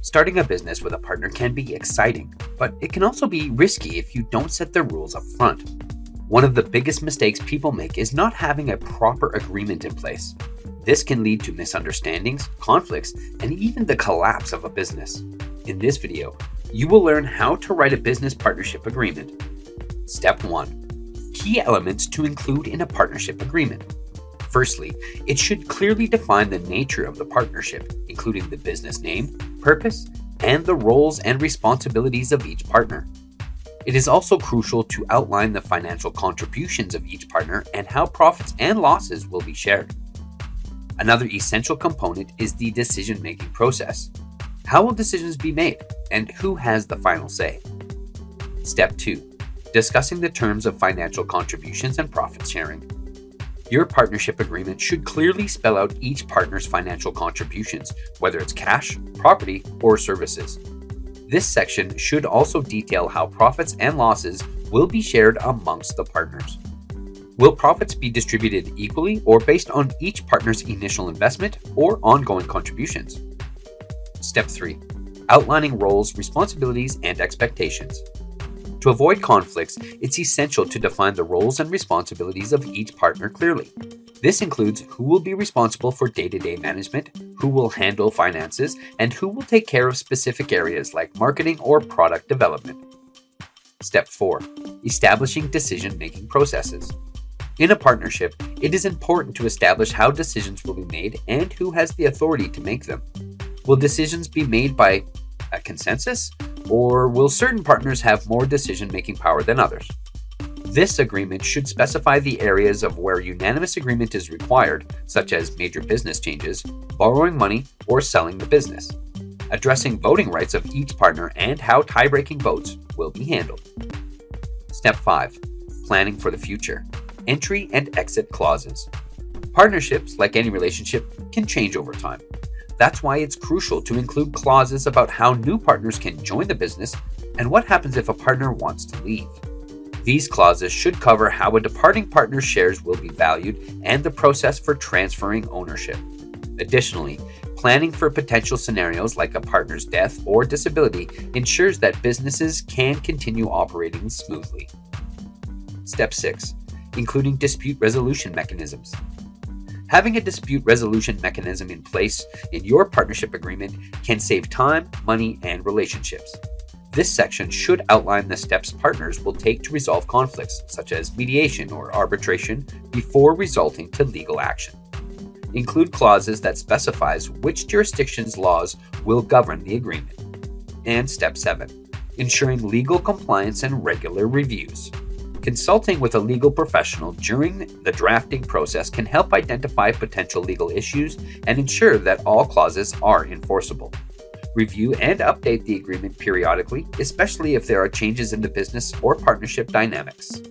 Starting a business with a partner can be exciting, but it can also be risky if you don't set the rules up front. One of the biggest mistakes people make is not having a proper agreement in place. This can lead to misunderstandings, conflicts, and even the collapse of a business. In this video, you will learn how to write a business partnership agreement. Step 1. Key elements to include in a partnership agreement. Firstly, it should clearly define the nature of the partnership, including the business name, purpose, and the roles and responsibilities of each partner. It is also crucial to outline the financial contributions of each partner and how profits and losses will be shared. Another essential component is the decision-making process. How will decisions be made, and who has the final say? Step 2. Discussing the terms of financial contributions and profit sharing. Your partnership agreement should clearly spell out each partner's financial contributions, whether it's cash, property, or services. This section should also detail how profits and losses will be shared amongst the partners. Will profits be distributed equally or based on each partner's initial investment or ongoing contributions? Step 3. Outlining roles, responsibilities, and expectations. To avoid conflicts, it's essential to define the roles and responsibilities of each partner clearly. This includes who will be responsible for day-to-day management, who will handle finances, and who will take care of specific areas like marketing or product development. Step 4. Establishing decision-making processes. In a partnership, it is important to establish how decisions will be made and who has the authority to make them. Will decisions be made by a consensus, or will certain partners have more decision-making power than others? This agreement should specify the areas of where unanimous agreement is required, such as major business changes, borrowing money, or selling the business. Addressing voting rights of each partner and how tie-breaking votes will be handled. Step 5. Planning for the future. Entry and exit clauses. Partnerships, like any relationship, can change over time. That's why it's crucial to include clauses about how new partners can join the business and what happens if a partner wants to leave. These clauses should cover how a departing partner's shares will be valued and the process for transferring ownership. Additionally, planning for potential scenarios like a partner's death or disability ensures that businesses can continue operating smoothly. Step 6. Including dispute resolution mechanisms. Having a dispute resolution mechanism in place in your partnership agreement can save time, money, and relationships. This section should outline the steps partners will take to resolve conflicts, such as mediation or arbitration, before resulting to legal action. Include clauses that specifies which jurisdiction's laws will govern the agreement. And Step 7. Ensuring legal compliance and regular reviews. Consulting with a legal professional during the drafting process can help identify potential legal issues and ensure that all clauses are enforceable. Review and update the agreement periodically, especially if there are changes in the business or partnership dynamics.